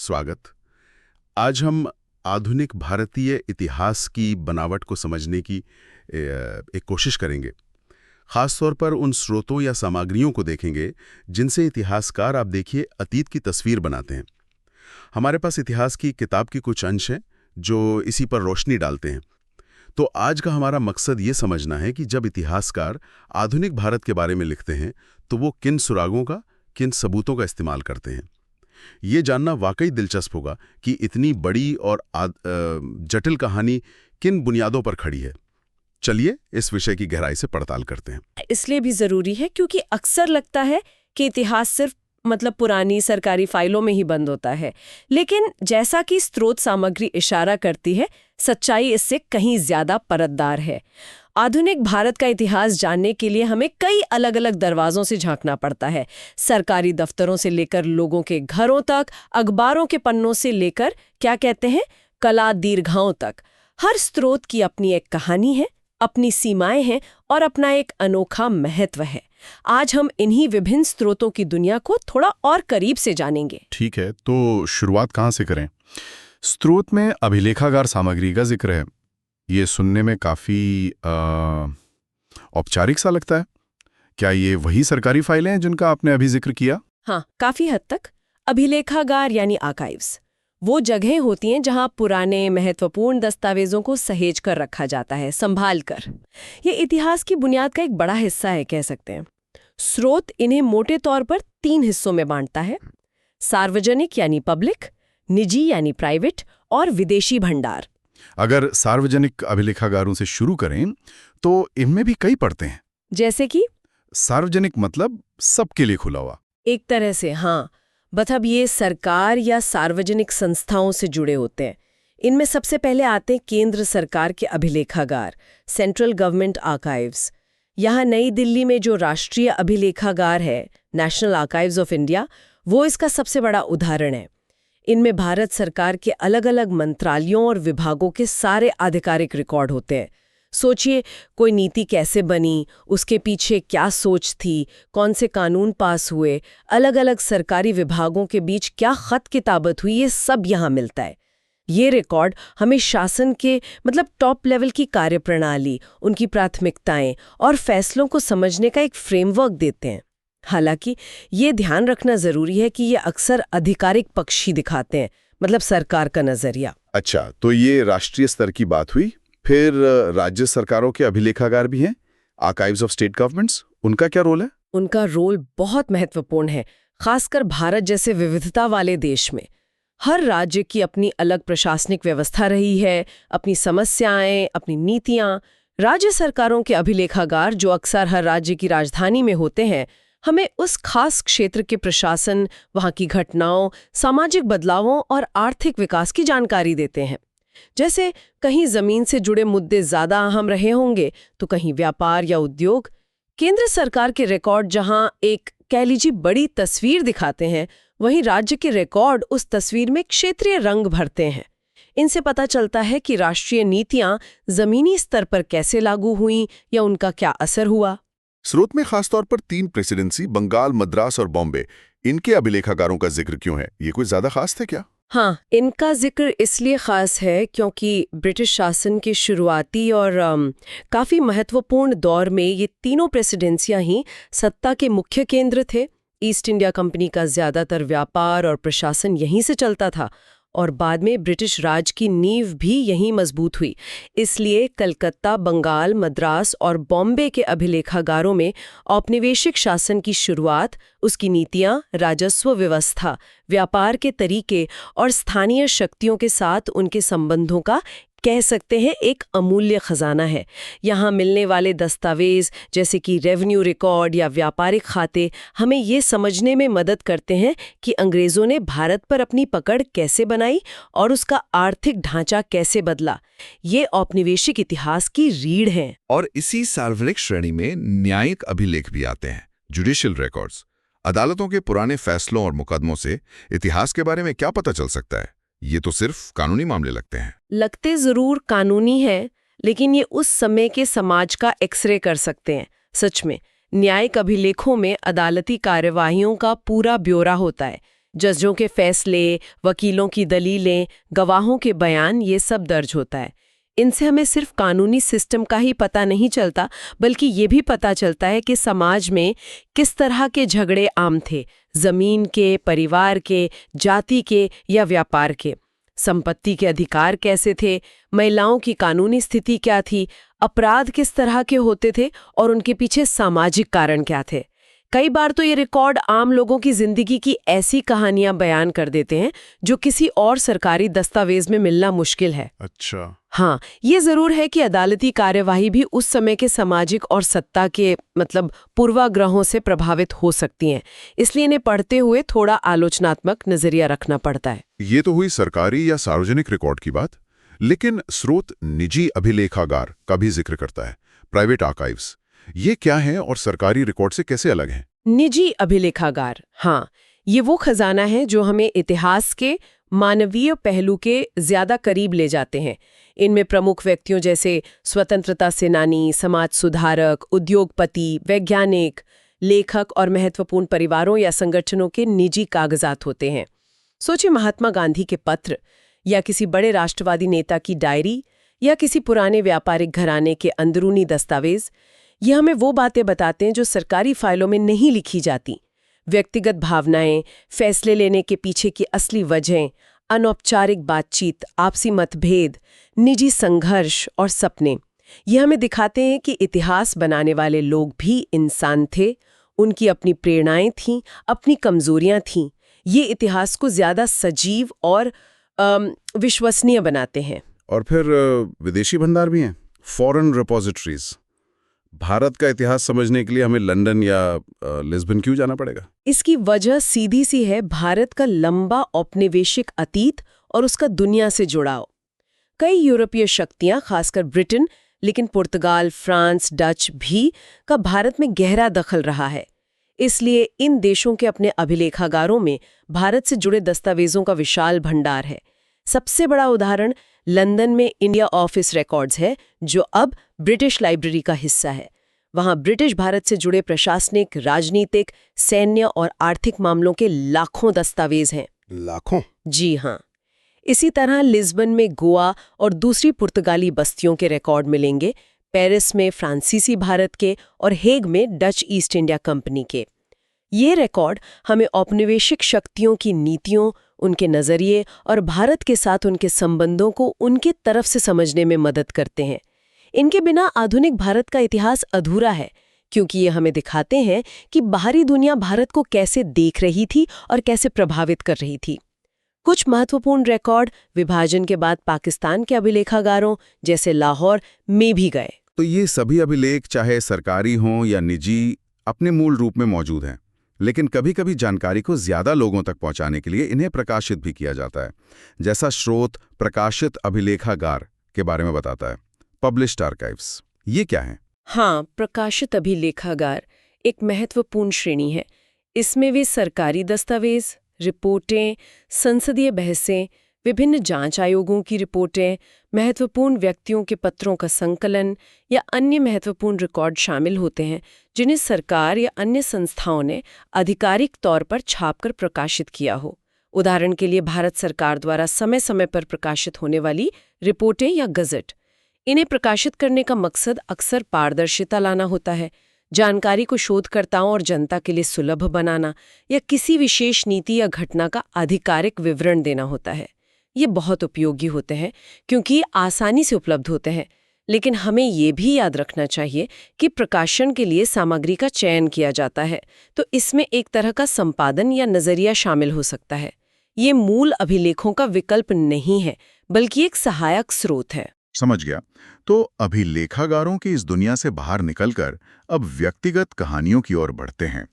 स्वागत। आज हम आधुनिक भारतीय इतिहास की बनावट को समझने की एक कोशिश करेंगे। खास तौर पर उन स्रोतों या सामग्रियों को देखेंगे जिनसे इतिहासकार आप देखिए अतीत की तस्वीर बनाते हैं। हमारे पास इतिहास की किताब के कुछ अंश हैं जो इसी पर रोशनी डालते हैं। तो आज का हमारा मकसद ये समझना है कि जब इतिहासकार आधुनिक भारत के बारे में लिखते हैं तो वो किन सुरागों का, किन सबूतों का इस्तेमाल करते हैं। ये जानना वाकई दिलचस्प होगा कि इतनी बड़ी और जटिल कहानी किन बुनियादों पर खड़ी है। चलिए इस विषय की गहराई से पड़ताल करते हैं। इसलिए भी जरूरी है क्योंकि अक्सर लगता है कि इतिहास सिर्फ पुरानी सरकारी फाइलों में ही बंद होता है, लेकिन जैसा कि स्रोत सामग्री इशारा करती है, सच्चाई इससे कहीं ज्यादा परतदार है। आधुनिक भारत का इतिहास जानने के लिए हमें कई अलग अलग दरवाजों से झांकना पड़ता है। सरकारी दफ्तरों से लेकर लोगों के घरों तक, अखबारों के पन्नों से लेकर कला दीर्घाओं तक। हर स्रोत की अपनी एक कहानी है, अपनी सीमाएं हैं और अपना एक अनोखा महत्व है। आज हम इन्हीं विभिन्न स्रोतों की दुनिया को थोड़ा और करीब से जानेंगे। ठीक है, तो शुरुआत कहाँ से करें? स्रोत में अभिलेखागार सामग्री का जिक्र है। ये सुनने में काफी औपचारिक सा लगता है। क्या ये वही सरकारी फाइलें हैं जिनका आपने अभी जिक्र किया? हाँ, काफी हद तक। अभिलेखागार यानी आर्काइव्स वो जगह होती हैं जहां पुराने महत्वपूर्ण दस्तावेजों को सहेज कर रखा जाता है, संभाल कर। ये इतिहास की बुनियाद का एक बड़ा हिस्सा है, कह सकते हैं। स्रोत इन्हें मोटे तौर पर 3 हिस्सों में बांटता है: सार्वजनिक यानी पब्लिक, निजी यानी प्राइवेट और विदेशी भंडार। अगर सार्वजनिक अभिलेखागारों से शुरू करें तो इनमें भी कई पड़ते हैं। जैसे कि सार्वजनिक मतलब सबके लिए खुला हुआ। एक तरह से हाँ, मतलब ये सरकार या सार्वजनिक संस्थाओं से जुड़े होते हैं। इनमें सबसे पहले आते हैं केंद्र सरकार के अभिलेखागार, सेंट्रल गवर्नमेंट आर्काइव्स। यहाँ नई दिल्ली में जो राष्ट्रीय अभिलेखागार है, नेशनल आर्काइव्स ऑफ इंडिया, वो इसका सबसे बड़ा उदाहरण है। इनमें भारत सरकार के अलग अलग मंत्रालयों और विभागों के सारे आधिकारिक रिकॉर्ड होते हैं। सोचिए, कोई नीति कैसे बनी, उसके पीछे क्या सोच थी, कौन से कानून पास हुए, अलग अलग सरकारी विभागों के बीच क्या खत किताबत हुई, ये सब यहाँ मिलता है। ये रिकॉर्ड हमें शासन के टॉप लेवल की कार्यप्रणाली, उनकी प्राथमिकताएं और फैसलों को समझने का एक फ्रेमवर्क देते हैं। हालांकि ये ध्यान रखना जरूरी है कि ये अक्सर आधिकारिक पक्ष ही दिखाते हैं, सरकार का नजरिया। अच्छा, तो ये राष्ट्रीय स्तर की बात हुई। फिर राज्य सरकारों के अभिलेखागार भी हैं, आर्काइव्स ऑफ स्टेट गवर्नमेंट्स। उनका क्या रोल है? उनका रोल बहुत महत्वपूर्ण है, खासकर भारत जैसे विविधता वाले देश में। हर राज्य की अपनी अलग प्रशासनिक व्यवस्था रही है, अपनी समस्याएं, अपनी नीतियां। राज्य सरकारों के अभिलेखागार, जो अक्सर हर राज्य की राजधानी में होते हैं, हमें उस खास क्षेत्र के प्रशासन, वहां की घटनाओं, सामाजिक बदलावों और आर्थिक विकास की जानकारी देते हैं। जैसे कहीं जमीन से जुड़े मुद्दे ज्यादा अहम रहे होंगे तो कहीं व्यापार या उद्योग। केंद्र सरकार के रिकॉर्ड जहां एक कह लीजिए बड़ी तस्वीर दिखाते हैं, वहीं राज्य के रिकॉर्ड उस तस्वीर में क्षेत्रीय रंग भरते हैं। इनसे पता चलता है कि राष्ट्रीय नीतियां जमीनी स्तर पर कैसे लागू हुईं या उनका क्या असर हुआ। स्रोत में खासतौर पर 3 प्रेसिडेंसी, बंगाल, मद्रास और बॉम्बे, इनके अभिलेखागारों का जिक्र क्यों है? ये कोई ज्यादा खास थे क्या? हाँ, इनका जिक्र इसलिए खास है क्योंकि ब्रिटिश शासन के शुरुआती और काफ़ी महत्वपूर्ण दौर में ये तीनों प्रेसिडेंसियां ही सत्ता के मुख्य केंद्र थे। ईस्ट इंडिया कंपनी का ज़्यादातर व्यापार और प्रशासन यहीं से चलता था और बाद में ब्रिटिश राज की नींव भी यहीं मजबूत हुई। इसलिए कलकत्ता, बंगाल, मद्रास और बॉम्बे के अभिलेखागारों में औपनिवेशिक शासन की शुरुआत, उसकी नीतियां, राजस्व व्यवस्था, व्यापार के तरीके और स्थानीय शक्तियों के साथ उनके संबंधों का कह सकते हैं एक अमूल्य खजाना है। यहाँ मिलने वाले दस्तावेज जैसे कि रेवेन्यू रिकॉर्ड या व्यापारिक खाते हमें ये समझने में मदद करते हैं कि अंग्रेजों ने भारत पर अपनी पकड़ कैसे बनाई और उसका आर्थिक ढांचा कैसे बदला। ये औपनिवेशिक इतिहास की रीढ़ है। और इसी सार्वजनिक श्रेणी में न्यायिक अभिलेख भी आते हैं, जुडिशियल रिकॉर्ड्स। अदालतों के पुराने फैसलों और मुकदमों से इतिहास के बारे में क्या पता चल सकता है? ये तो सिर्फ कानूनी मामले लगते जरूर कानूनी हैं, लेकिन ये उस समय के समाज का एक्सरे कर सकते हैं। सच में न्यायिक अभिलेखों में अदालती कार्यवाहियों का पूरा ब्यौरा होता है। जजों के फैसले, वकीलों की दलीलें, गवाहों के बयान, ये सब दर्ज होता है। इनसे हमें सिर्फ कानूनी सिस्टम का ही पता नहीं चलता, बल्कि ये भी पता चलता है कि समाज में किस तरह के झगड़े आम थे, जमीन के, परिवार के, जाति के या व्यापार के। संपत्ति के अधिकार कैसे थे, महिलाओं की कानूनी स्थिति क्या थी, अपराध किस तरह के होते थे और उनके पीछे सामाजिक कारण क्या थे। कई बार तो ये रिकॉर्ड आम लोगों की जिंदगी की ऐसी कहानियां बयान कर देते हैं जो किसी और सरकारी दस्तावेज में मिलना मुश्किल है। अच्छा। हाँ, ये जरूर है कि अदालती कार्यवाही भी उस समय के सामाजिक और सत्ता के पूर्वाग्रहों से प्रभावित हो सकती हैं। इसलिए इन्हें पढ़ते हुए थोड़ा आलोचनात्मक नजरिया रखना पड़ता है। ये तो हुई सरकारी या सार्वजनिक रिकॉर्ड की बात, लेकिन स्रोत निजी अभिलेखागार का भी जिक्र करता है, प्राइवेट आर्काइव्स। ये क्या है और सरकारी रिकॉर्ड से कैसे अलग है? निजी अभिलेखागार, हाँ, ये वो खजाना है जो हमें इतिहास के मानवीय पहलू के ज्यादा करीब ले जाते हैं। इनमें प्रमुख व्यक्तियों जैसे स्वतंत्रता सेनानी, समाज सुधारक, उद्योगपति, वैज्ञानिक, लेखक और महत्वपूर्ण परिवारों या संगठनों के निजी कागजात होते हैं। सोचिए महात्मा गांधी के पत्र, या किसी बड़े राष्ट्रवादी नेता की डायरी, या किसी पुराने व्यापारिक घराने के अंदरूनी दस्तावेज। ये हमें वो बातें बताते हैं जो सरकारी फाइलों में नहीं लिखी जाती। व्यक्तिगत भावनाएं, फैसले लेने के पीछे की असली वजहें, अनौपचारिक बातचीत, आपसी मतभेद, निजी संघर्ष और सपने। ये हमें दिखाते हैं कि इतिहास बनाने वाले लोग भी इंसान थे, उनकी अपनी प्रेरणाएं थीं, अपनी कमजोरियां थीं। ये इतिहास को ज्यादा सजीव और विश्वसनीय बनाते हैं। और फिर विदेशी भंडार भी हैं, फॉरेन रिपोजिटरीज। भारत का इतिहास समझने के लिए हमें लंदन या लिस्बन क्यों जाना पड़ेगा? इसकी वजह सीधी सी है, भारत का लंबा औपनिवेशिक अतीत और उसका दुनिया से जुड़ाव। कई यूरोपीय शक्तियां, खासकर ब्रिटेन, लेकिन पुर्तगाल, फ्रांस, डच भी का भारत में गहरा दखल रहा है। इसलिए इन देशों के अपने अभिलेखागारों में भारत से जुड़े दस्तावेजों का विशाल भंडार है। सबसे बड़ा उदाहरण लंदन में इंडिया ऑफिस रिकॉर्ड्स है, जो अब ब्रिटिश लाइब्रेरी का हिस्सा है। वहां ब्रिटिश भारत से जुड़े प्रशासनिक, राजनीतिक, सैन्य और आर्थिक मामलों के लाखों दस्तावेज हैं। लाखों? जी हाँ। इसी तरह लिस्बन में गोवा और दूसरी पुर्तगाली बस्तियों के रिकॉर्ड मिलेंगे, पेरिस में फ्रांसीसी भारत के और हेग में डच ईस्ट इंडिया कंपनी के। ये रिकॉर्ड हमें औपनिवेशिक शक्तियों की नीतियों, उनके नजरिए और भारत के साथ उनके संबंधों को उनके तरफ से समझने में मदद करते हैं। इनके बिना आधुनिक भारत का इतिहास अधूरा है, क्योंकि ये हमें दिखाते हैं कि बाहरी दुनिया भारत को कैसे देख रही थी और कैसे प्रभावित कर रही थी। कुछ महत्वपूर्ण रिकॉर्ड विभाजन के बाद पाकिस्तान के अभिलेखागारों जैसे लाहौर में भी गए। तो ये सभी अभिलेख, चाहे सरकारी हों या निजी, अपने मूल रूप में मौजूद हैं, लेकिन कभी-कभी जानकारी को ज्यादा लोगों तक पहुंचाने के लिए इन्हें प्रकाशित भी किया जाता है, जैसा स्रोत प्रकाशित अभिलेखागार के बारे में बताता है, पब्लिश्ड आर्काइव्स। ये क्या है? हाँ, प्रकाशित अभिलेखागार एक महत्वपूर्ण श्रेणी है। इसमें वे सरकारी दस्तावेज, रिपोर्टें, संसदीय बहसें, विभिन्न जांच आयोगों की रिपोर्टें, महत्वपूर्ण व्यक्तियों के पत्रों का संकलन या अन्य महत्वपूर्ण रिकॉर्ड शामिल होते हैं, जिन्हें सरकार या अन्य संस्थाओं ने आधिकारिक तौर पर छापकर प्रकाशित किया हो। उदाहरण के लिए भारत सरकार द्वारा समय समय पर प्रकाशित होने वाली रिपोर्टें या गजट। इन्हें प्रकाशित करने का मकसद अक्सर पारदर्शिता लाना होता है, जानकारी को शोधकर्ताओं और जनता के लिए सुलभ बनाना या किसी विशेष नीति या घटना का आधिकारिक विवरण देना होता है। ये बहुत उपयोगी होते हैं क्योंकि आसानी से उपलब्ध होते हैं, लेकिन हमें ये भी याद रखना चाहिए कि प्रकाशन के लिए सामग्री का चयन किया जाता है, तो इसमें एक तरह का संपादन या नजरिया शामिल हो सकता है। ये मूल अभिलेखों का विकल्प नहीं है, बल्कि एक सहायक स्रोत है। समझ गया। तो अभिलेखागारों की इस दुनिया से बाहर निकलकर अब व्यक्तिगत कहानियों की ओर बढ़ते हैं।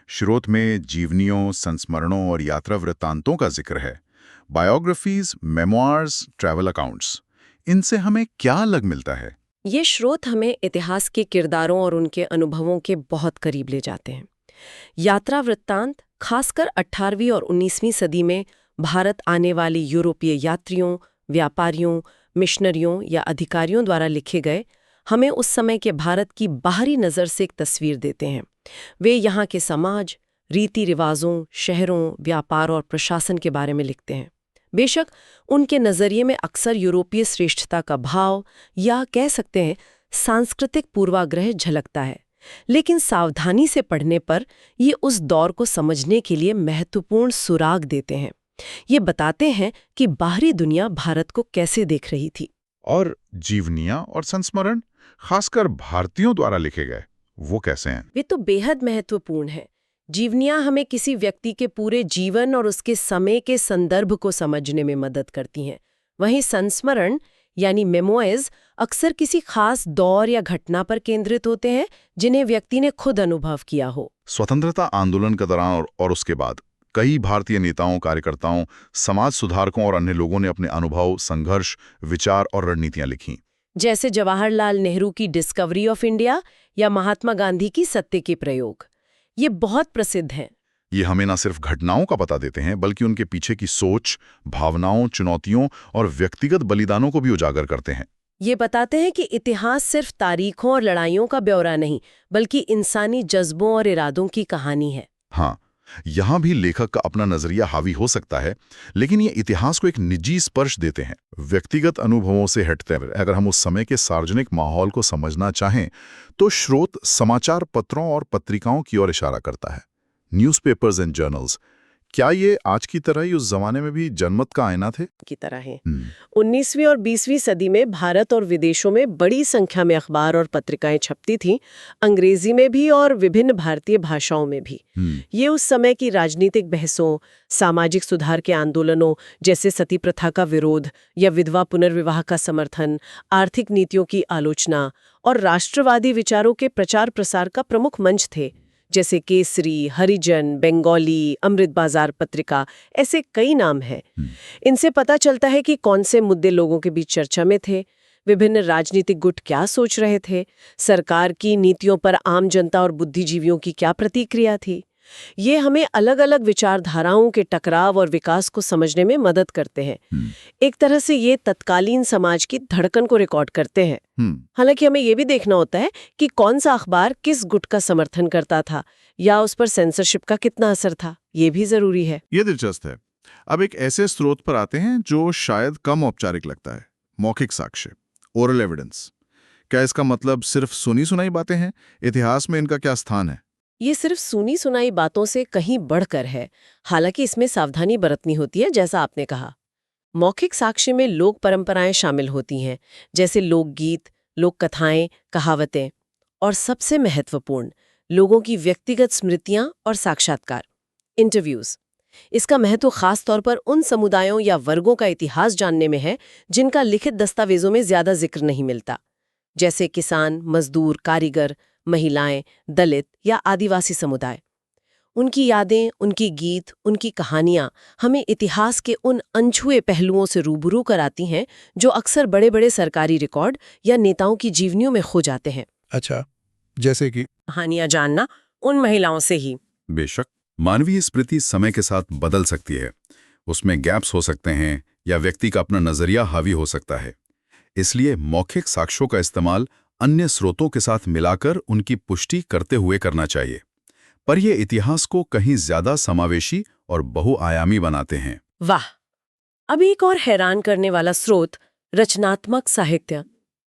स्रोत में जीवनियों, संस्मरणों और यात्रा वृत्तांतों का जिक्र है। बायोग्राफीज, मेमोइर्स, ट्रैवल अकाउंट्स, इनसे हमें क्या अलग मिलता है? ये स्रोत हमें इतिहास के किरदारों और उनके अनुभवों के बहुत करीब ले जाते हैं। यात्रा वृत्तांत, खासकर 18वीं और 19वीं सदी में भारत आने वाले यूरोपीय यात्रियों, व्यापारियों, मिशनरियों या अधिकारियों द्वारा लिखे गए, हमें उस समय के भारत की बाहरी नज़र से एक तस्वीर देते हैं। वे यहाँ के समाज, रीति रिवाजों, शहरों, व्यापार और प्रशासन के बारे में लिखते हैं। बेशक उनके नज़रिए में अक्सर यूरोपीय श्रेष्ठता का भाव या कह सकते हैं सांस्कृतिक पूर्वाग्रह झलकता है, लेकिन सावधानी से पढ़ने पर ये उस दौर को समझने के लिए महत्वपूर्ण सुराग देते हैं। ये बताते हैं कि बाहरी दुनिया भारत को कैसे देख रही थी। और जीवनियां और संस्मरण खासकर भारतीयों द्वारा लिखे गए, वो कैसे हैं? वे तो बेहद महत्वपूर्ण हैं। जीवनियां हमें किसी व्यक्ति के पूरे जीवन और उसके समय के संदर्भ को समझने में मदद करती हैं। वहीं संस्मरण यानी मेमोइर्स अक्सर किसी खास दौर या घटना पर केंद्रित होते हैं जिन्हें व्यक्ति ने खुद अनुभव किया हो। स्वतंत्रता आंदोलन के दौरान और उसके बाद कई भारतीय नेताओं, कार्यकर्ताओं, समाज सुधारकों और अन्य लोगों ने अपने अनुभव, संघर्ष, विचार और रणनीतियां लिखी। जैसे जवाहरलाल नेहरू की डिस्कवरी ऑफ इंडिया या महात्मा गांधी की सत्य के प्रयोग। ये बहुत प्रसिद्ध हैं। ये हमें न सिर्फ घटनाओं का पता देते हैं बल्कि उनके पीछे की सोच, भावनाओं, चुनौतियों और व्यक्तिगत बलिदानों को भी उजागर करते हैं। ये बताते हैं कि इतिहास सिर्फ तारीखों और लड़ाइयों का ब्यौरा नहीं, बल्कि इंसानी जज्बों और इरादों की कहानी है। हाँ, यहाँ भी लेखक का अपना नजरिया हावी हो सकता है, लेकिन ये इतिहास को एक निजी स्पर्श देते हैं। व्यक्तिगत अनुभवों से हटते हुए अगर हम उस समय के सार्वजनिक माहौल को समझना चाहें तो स्रोत समाचार पत्रों और पत्रिकाओं की ओर इशारा करता है। न्यूज़पेपर्स एंड जर्नल्स, क्या ये आज की तरह ही उस जमाने में भी जनमत का आईना थे? की तरह है। 19वीं और 20वीं सदी में भारत और विदेशों में बड़ी संख्या में अखबार और पत्रिकाएं छपती थीं, अंग्रेजी में भी और विभिन्न भारतीय भाषाओं में भी। ये उस समय की राजनीतिक बहसों, सामाजिक सुधार के आंदोलनों जैसे सती प्रथा का विरोध या विधवा पुनर्विवाह का समर्थन, आर्थिक नीतियों की आलोचना और राष्ट्रवादी विचारों के प्रचार प्रसार का प्रमुख मंच थे। जैसे केसरी, हरिजन, बंगाली, अमृत बाजार पत्रिका, ऐसे कई नाम हैं। इनसे पता चलता है कि कौन से मुद्दे लोगों के बीच चर्चा में थे, विभिन्न राजनीतिक गुट क्या सोच रहे थे, सरकार की नीतियों पर आम जनता और बुद्धिजीवियों की क्या प्रतिक्रिया थी। ये हमें अलग अलग विचारधाराओं के टकराव और विकास को समझने में मदद करते हैं। एक तरह से ये तत्कालीन समाज की धड़कन को रिकॉर्ड करते हैं। हालांकि हमें ये भी देखना होता है कि कौन सा अखबार किस गुट का समर्थन करता था या उस पर सेंसरशिप का कितना असर था, ये भी जरूरी है। ये दिलचस्प है। अब एक ऐसे स्रोत पर आते हैं जो शायद कम औपचारिक लगता है, मौखिक साक्ष्य, ओरल एविडेंस। क्या इसका मतलब सिर्फ सुनी सुनाई बातें हैं? इतिहास में इनका क्या स्थान है? ये सिर्फ सुनी सुनाई बातों से कहीं बढ़कर है। हालांकि इसमें सावधानी बरतनी होती है। जैसा आपने कहा, मौखिक साक्ष्य में लोक परंपराएं शामिल होती हैं, जैसे लोकगीत, लोक कथाएं, कहावतें, और सबसे महत्वपूर्ण लोगों की व्यक्तिगत स्मृतियां और साक्षात्कार, इंटरव्यूज। इसका महत्व खास तौर पर उन समुदायों या वर्गों का इतिहास जानने में है जिनका लिखित दस्तावेजों में ज्यादा जिक्र नहीं मिलता, जैसे किसान, मजदूर, कारीगर, महिलाएं, दलित या आदिवासी समुदाय। उनकी यादें, उनकी गीत, उनकी कहानियां हमें इतिहास के उन अनछुए पहलुओं से रूबरू कराती हैं जो अक्सर बड़े बड़े सरकारी रिकॉर्ड या नेताओं की जीवनियों में खो जाते हैं। अच्छा, जैसे कि कहानियां जानना उन महिलाओं से ही। बेशक, मानवीय स्मृति समय के साथ बदल सकती है। उसमें गैप्स हो सकते हैं या व्यक्ति का अपना नजरिया हावी हो सकता है। इसलिए मौखिक साक्ष्यों का इस्तेमाल अन्य स्रोतों के साथ मिलाकर उनकी पुष्टि करते हुए करना चाहिए, पर यह इतिहास को कहीं ज्यादा समावेशी और बहुआयामी बनाते हैं। वाह! अब एक और हैरान करने वाला स्रोत, रचनात्मक साहित्य,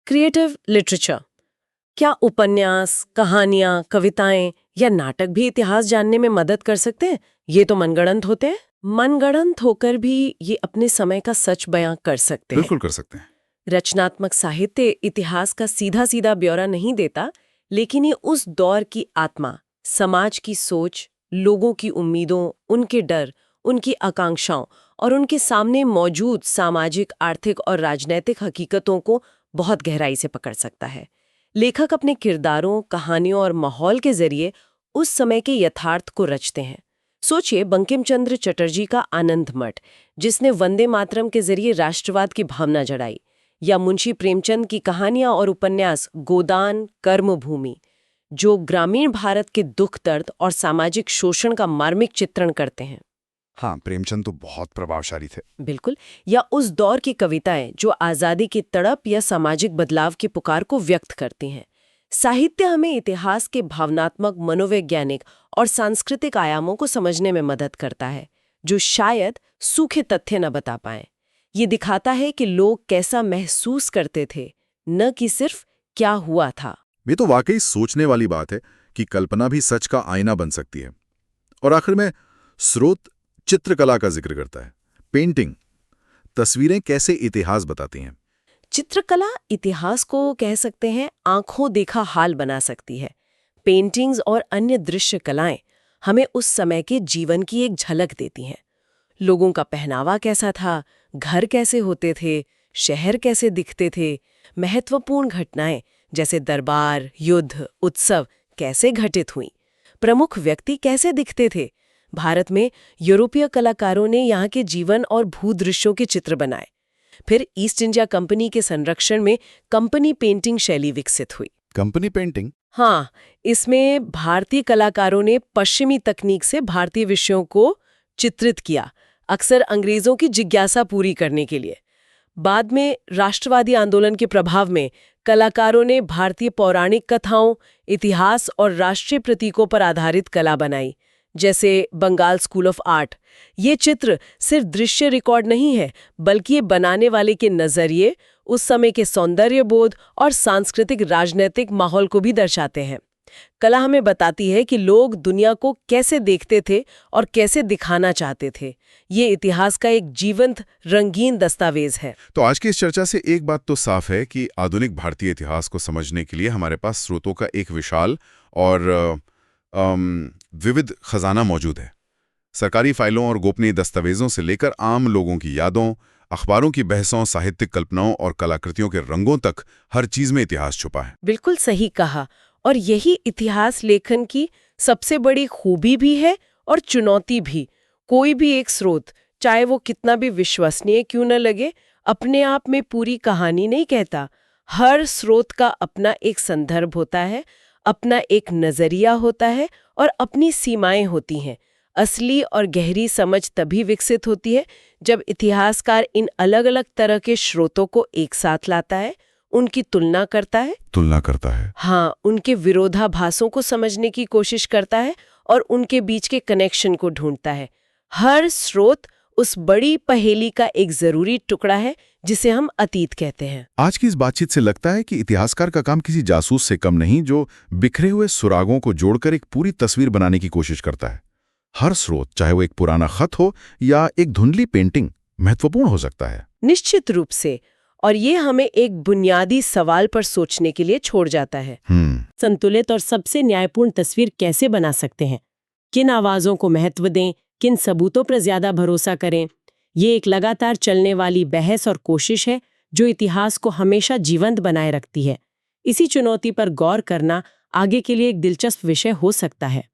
क्रिएटिव लिटरेचर। क्या उपन्यास, कहानियां, कविताएं या नाटक भी इतिहास जानने में मदद कर सकते हैं? ये तो मनगढ़ंत होते हैं। मनगढ़ंत होकर भी ये अपने समय का सच बयां कर सकते हैं। बिल्कुल कर सकते हैं। रचनात्मक साहित्य इतिहास का सीधा सीधा ब्यौरा नहीं देता, लेकिन ये उस दौर की आत्मा, समाज की सोच, लोगों की उम्मीदों, उनके डर, उनकी आकांक्षाओं और उनके सामने मौजूद सामाजिक, आर्थिक और राजनैतिक हकीकतों को बहुत गहराई से पकड़ सकता है। लेखक अपने किरदारों, कहानियों और माहौल के जरिए उस समय के यथार्थ को रचते हैं। सोचिए बंकिम चंद्र चटर्जी का आनंद मठ, जिसने वंदे मातरम के जरिए राष्ट्रवाद की भावना जगाई, या मुंशी प्रेमचंद की कहानियां और उपन्यास गोदान, कर्मभूमि, जो ग्रामीण भारत के दुख दर्द और सामाजिक शोषण का मार्मिक चित्रण करते हैं। हाँ, प्रेमचंद तो बहुत प्रभावशाली थे। बिल्कुल। या उस दौर की कविताएं जो आज़ादी की तड़प या सामाजिक बदलाव की पुकार को व्यक्त करती हैं, साहित्य हमें इतिहास के भावनात्मक, मनोवैज्ञानिक और सांस्कृतिक आयामों को समझने में मदद करता है, जो शायद सूखे तथ्य न बता पाएं। ये दिखाता है कि लोग कैसा महसूस करते थे, न कि सिर्फ क्या हुआ था। ये तो वाकई सोचने वाली बात है कि कल्पना भी सच का आईना बन सकती है। और आखिर में स्रोत चित्रकला का जिक्र करता है। पेंटिंग, तस्वीरें कैसे इतिहास बताती हैं? चित्रकला इतिहास को कह सकते हैं आंखों देखा हाल बना सकती है। पेंटिंग्स और अन्य दृश्य कलाएं हमें उस समय के जीवन की एक झलक देती हैं। लोगों का पहनावा कैसा था, घर कैसे होते थे, शहर कैसे दिखते थे, महत्वपूर्ण घटनाएं जैसे दरबार, युद्ध, उत्सव कैसे घटित हुई, प्रमुख व्यक्ति कैसे दिखते थे। भारत में यूरोपीय कलाकारों ने यहाँ के जीवन और भूदृश्यों के चित्र बनाए। फिर ईस्ट इंडिया कंपनी के संरक्षण में कंपनी पेंटिंग शैली विकसित हुई। Company painting? हाँ, इसमें भारतीय कलाकारों ने पश्चिमी तकनीक से भारतीय विषयों को चित्रित किया, अक्सर अंग्रेजों की जिज्ञासा पूरी करने के लिए। बाद में राष्ट्रवादी आंदोलन के प्रभाव में कलाकारों ने भारतीय पौराणिक कथाओं, इतिहास और राष्ट्रीय प्रतीकों पर आधारित कला बनाई, जैसे बंगाल स्कूल ऑफ आर्ट। ये चित्र सिर्फ दृश्य रिकॉर्ड नहीं है, बल्कि ये बनाने वाले के नजरिए, उस समय के सौंदर्य बोध और सांस्कृतिक राजनीतिक माहौल को भी दर्शाते हैं। कला हमें बताती है कि लोग दुनिया को कैसे देखते थे और कैसे दिखाना चाहते थे। ये इतिहास का एक जीवंत, रंगीन दस्तावेज है। तो आज की इस चर्चा से एक बात तो साफ है कि आधुनिक भारतीय इतिहास को समझने के लिए हमारे पास स्रोतों का एक विशाल और विविध खजाना मौजूद है। सरकारी फाइलों और गोपनीय दस्तावेजों से लेकर आम लोगों की यादों, अखबारों की बहसों, साहित्यिक कल्पनाओं और कलाकृतियों के रंगों तक हर चीज में इतिहास छुपा है। बिल्कुल सही कहा। और यही इतिहास लेखन की सबसे बड़ी खूबी भी है और चुनौती भी। कोई भी एक स्रोत, चाहे वो कितना भी विश्वसनीय क्यों न लगे, अपने आप में पूरी कहानी नहीं कहता। हर स्रोत का अपना एक संदर्भ होता है, अपना एक नजरिया होता है और अपनी सीमाएं होती हैं। असली और गहरी समझ तभी विकसित होती है जब इतिहासकार इन अलग-अलग तरह के स्रोतों को एक साथ लाता है, उनकी तुलना करता है। हाँ, उनके विरोधाभासों को समझने की कोशिश करता है और उनके बीच के कनेक्शन को ढूंढता है। हर स्रोत उस बड़ी पहेली का एक जरूरी टुकड़ा है जिसे हम अतीत कहते हैं। आज की इस बातचीत से लगता है कि इतिहासकार का काम किसी जासूस से कम नहीं, जो बिखरे हुए सुरागों को जोड़कर एक पूरी तस्वीर बनाने की कोशिश करता है। हर स्रोत, चाहे वो एक पुराना खत हो या एक धुंधली पेंटिंग, महत्वपूर्ण हो सकता है। निश्चित रूप से। और ये हमें एक बुनियादी सवाल पर सोचने के लिए छोड़ जाता है। संतुलित और सबसे न्यायपूर्ण तस्वीर कैसे बना सकते हैं? किन आवाजों को महत्व दें, किन सबूतों पर ज्यादा भरोसा करें? ये एक लगातार चलने वाली बहस और कोशिश है जो इतिहास को हमेशा जीवंत बनाए रखती है। इसी चुनौती पर गौर करना आगे के लिए एक दिलचस्प विषय हो सकता है।